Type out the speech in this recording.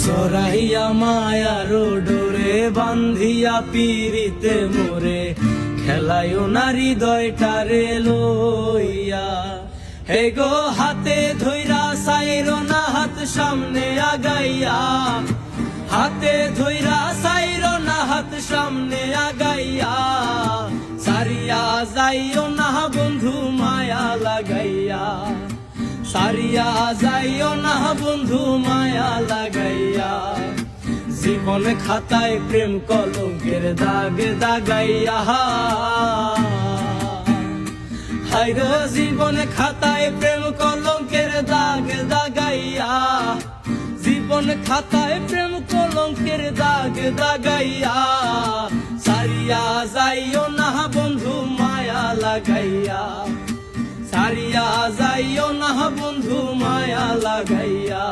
জড়াইয়া মায়ার ডোরে বান্ধিয়া পিরিতে মোরে খেলায়ও না হৃদয়টারে লইয়া। হে গো হাতে ধইরা সাইরো না হাত সামনে আগাইয়া, হাতে ধইরা সাইরো না হাত সামনে আগাইয়া। সারিয়া যাইও না বন্ধু মায়া লাগাইয়া, সারিয়া যাইও না বন্ধু মায়া লাগাইয়া। জীবন খাতায় প্রেম কলঙ্কের দাগ দাগাইয়া, হায়রে জীবন খাতায় প্রেম কলঙ্কের দাগ দাগাইয়া। জীবন খাতায় প্রেম কলঙ্কের দাগ দাগাইয়া। সারিয়া যাইও না বন্ধু মায়া লাগাইয়া, সারিয়া যাইও না বন্ধু মায়া লাগাইয়া।